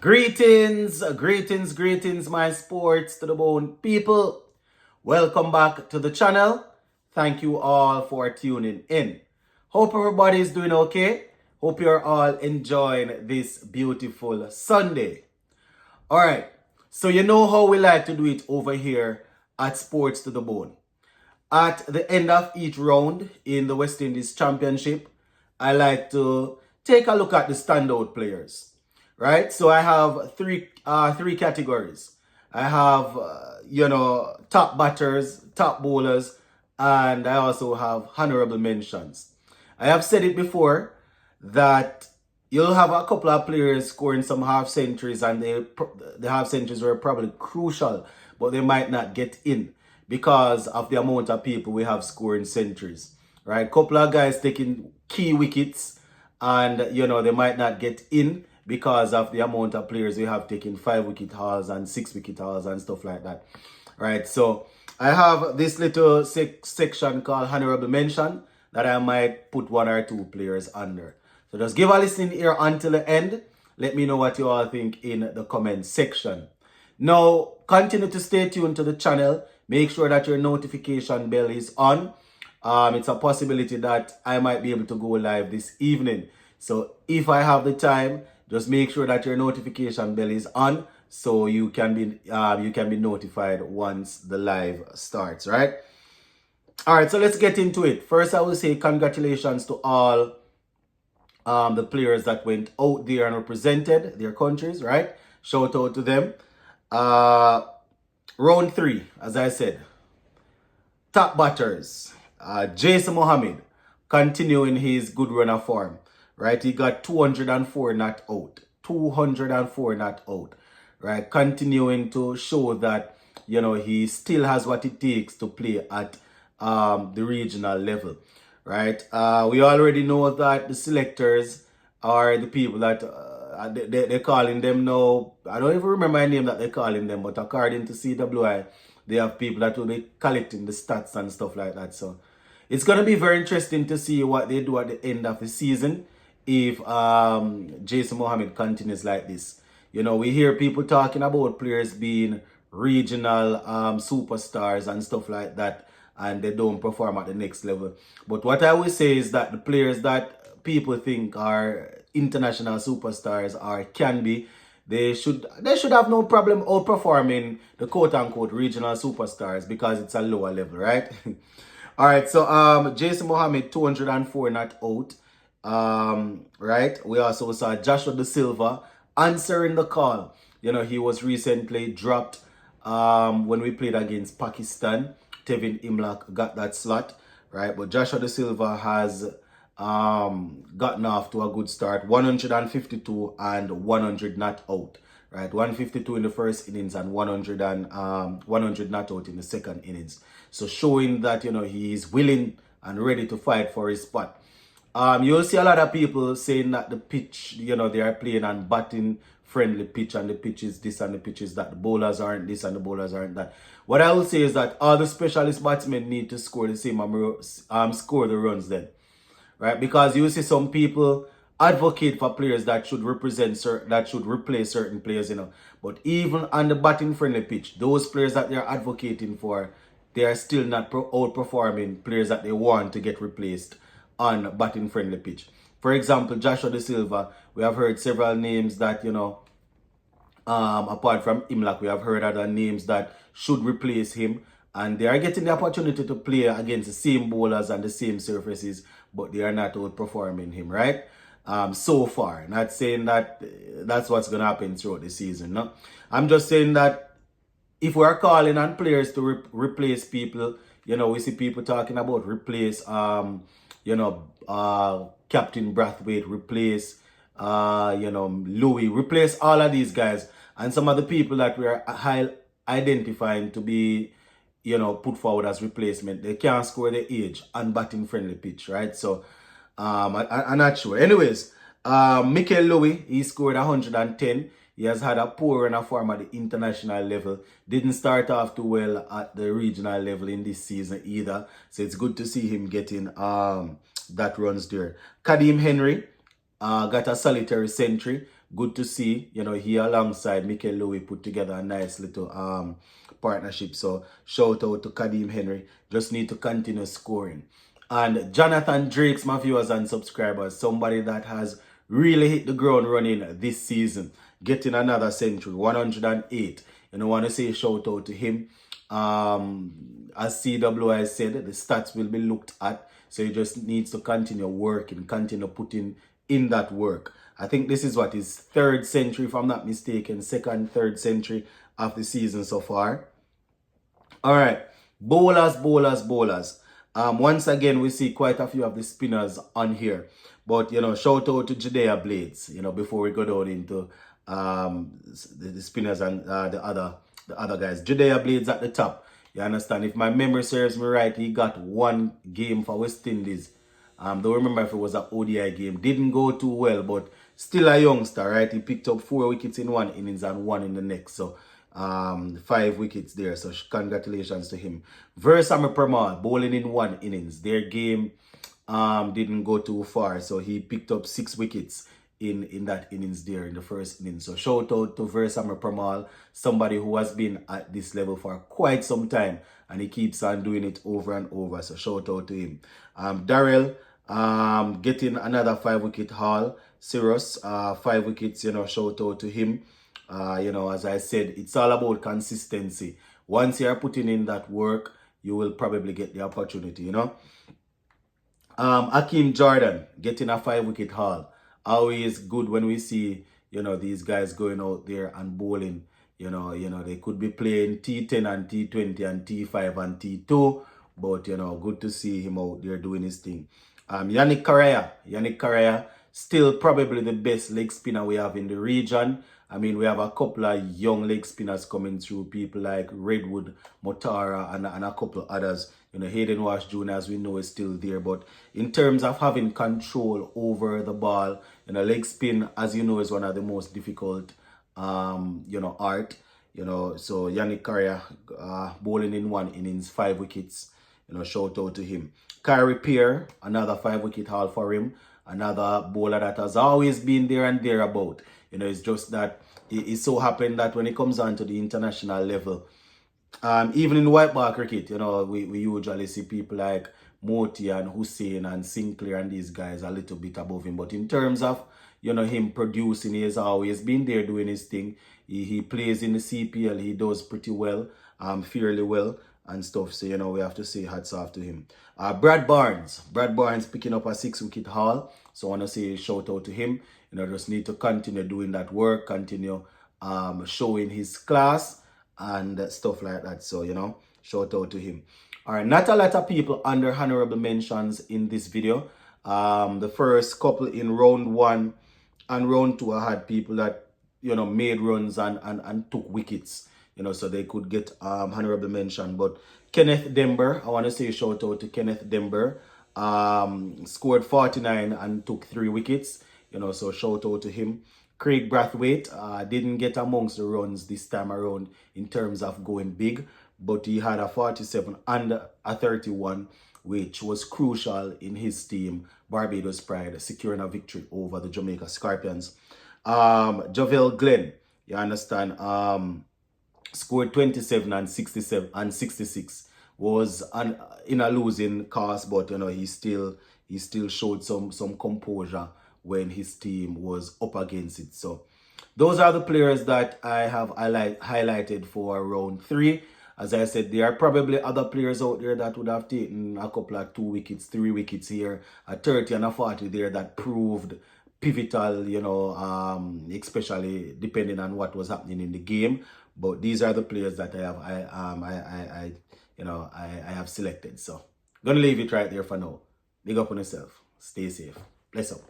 Greetings, my sports to the bone people. Welcome back to the channel. Thank you all for tuning in. Hope everybody is doing okay. Hope you're all enjoying this beautiful Sunday. All right, so you know how we like to do it over here at Sports to the Bone. At the end of each round in the West Indies Championship, I like to take a look at the standout players, right? So I have three categories. I have top batters, top bowlers, and I also have honorable mentions. I have said it before that you'll have a couple of players scoring some half centuries, and the half centuries were probably crucial, but they might not get in because of the amount of people we have scoring centuries, right? Couple of guys taking key wickets, and they might not get in because of the amount of players we have taking 5 wicket hauls and 6 wicket hauls and stuff like that, right? So I have this little section called honorable mention that I might put one or two players under. So just give a listen here until the end. Let me know what you all think in the comment section. Now, continue to stay tuned to the channel. Make sure that your notification bell is on. It's a possibility that I might be able to go live this evening. So if I have the time, just make sure that your notification bell is on so you can be notified once the live starts, right? All right, so let's get into it. First, I will say congratulations to all the players that went out there and represented their countries, right? Shout out to them. Round 3, as I said. Top batters. Jason Mohammed continuing his good run of form, right? He got 204 not out. 204 not out, right? Continuing to show that, he still has what it takes to play at the regional level, right? We already know that the selectors are the people that they're calling them now. I don't even remember a name that they're calling them, but according to CWI, they have people that will be collecting the stats and stuff like that. So it's going to be very interesting to see what they do at the end of the season if Jason Mohammed continues like this. We hear people talking about players being regional superstars and stuff like that, and they don't perform at the next level. But what I will say is that the players that people think are international superstars or can be, they should have no problem outperforming the quote-unquote regional superstars because it's a lower level, right? All right, so Jason Mohammed 204 not out. Right? We also saw Joshua De Silva answering the call. He was recently dropped when we played against Pakistan. Tevin Imlak got that slot, right? But Joshua De Silva has gotten off to a good start. 152 and 100 not out, right? 152 in the first innings and 100 not out in the second innings. So showing that, he is willing and ready to fight for his spot. You'll see a lot of people saying that the pitch, they are playing on batting friendly pitch, and the pitch is this and the pitch is that. The bowlers aren't this and the bowlers aren't that. What I will say is that all the specialist batsmen need to score the same score the runs then, right? Because you see some people advocate for players that should replace certain players, But even on the batting friendly pitch, those players that they're advocating for, they are still not outperforming players that they want to get replaced on batting friendly pitch. For example, Joshua De Silva, we have heard several names that, apart from Imlak, we have heard other names that should replace him, and they are getting the opportunity to play against the same bowlers and the same surfaces, but they are not outperforming him, right? So far. Not saying that that's what's going to happen throughout the season, no? I'm just saying that if we're calling on players to replace people, we see people talking about replace, Captain Brathwaite, replace, Louis, replace all of these guys. And some of the people that we are identifying to be, put forward as replacement, they can't score the age on batting friendly pitch, right? So, I'm not sure. Anyways, Mikel Louis, he scored 110. He has had a poor run of form at the international level. Didn't start off too well at the regional level in this season either. So it's good to see him getting that runs there. Kadeem Henry got a solitary century, good to see. He alongside Mikel Louis put together a nice little partnership. So shout out to Kadeem Henry. Just need to continue scoring. And Jonathan Drakes, my viewers and subscribers, somebody that has really hit the ground running this season, getting another century, 108. I want to say shout out to him. As CWI said, the stats will be looked at. So he just needs to continue working, continue putting in that work. I think this is what his third century, if I'm not mistaken, second, third century of the season so far. All right, bowlers. Once again, we see quite a few of the spinners on here. But, shout out to Judea Blades, before we go down into the spinners and the other guys. Judea Blades at the top. You understand? If my memory serves me right, he got one game for West Indies. Don't remember if it was an ODI game. Didn't go too well, but still a youngster, right? He picked up 4 wickets in one innings and 1 in the next. So 5 wickets there. So congratulations to him. Versamer Permal bowling in 1 innings. Their game didn't go too far. So he picked up 6 wickets in that innings there in the first innings. So shout out to Versamer Permal, somebody who has been at this level for quite some time, and he keeps on doing it over and over. So shout out to him. Darrell getting another 5 wicket haul. Cyrus 5 wickets, shout out to him. As I said, it's all about consistency. Once you are putting in that work, you will probably get the opportunity, Hakeem Jordan getting a 5 wicket haul. Always good when we see, these guys going out there and bowling. They could be playing T10 and T20 and T5 and T2. But, good to see him out there doing his thing. Yannick Correa, still probably the best leg spinner we have in the region. I mean, we have a couple of young leg spinners coming through, people like Redwood, Motara, and a couple others. Hayden Wash Jr., as we know, is still there. But in terms of having control over the ball, leg spin, as you know, is one of the most difficult, art. So Yannick Correa bowling in 1 innings, 5 wickets. Shout out to him. Kyrie Pierre, another 5 wicket haul for him. Another bowler that has always been there and thereabout. It's just that it so happened that when it comes on to the international level, even in white ball cricket, we usually see people like Moti and Hussein and Sinclair and these guys a little bit above him. But in terms of, him producing, he has always been there doing his thing. He plays in the CPL. He does pretty well, fairly well and stuff. So, we have to say hats off to him. Brad Barnes picking up a 6 wicket haul. So I want to say shout out to him. Just need to continue doing that work, continue showing his class and stuff like that. So, shout out to him. All right, not a lot of people under honorable mentions in this video. The first couple in round 1 and round 2, I had people that, made runs and took wickets, so they could get honorable mention. But Kenneth Dember, I want to say shout out to Kenneth Dember. Scored 49 and took 3 wickets, so shout out to him. Craig Brathwaite didn't get amongst the runs this time around in terms of going big, but he had a 47 and a 31, which was crucial in his team, Barbados Pride, securing a victory over the Jamaica Scorpions. Javel Glenn, you understand, scored 27 and 67 and 66. Was in a losing cause, but he still showed some composure when his team was up against it. So those are the players that I have highlighted for round 3. As I said, there are probably other players out there that would have taken a couple of 2 wickets, 3 wickets here, a 30 and a 40 there that proved pivotal, especially depending on what was happening in the game. But these are the players that I have selected. So, gonna leave it right there for now. Big up on yourself. Stay safe. Bless up.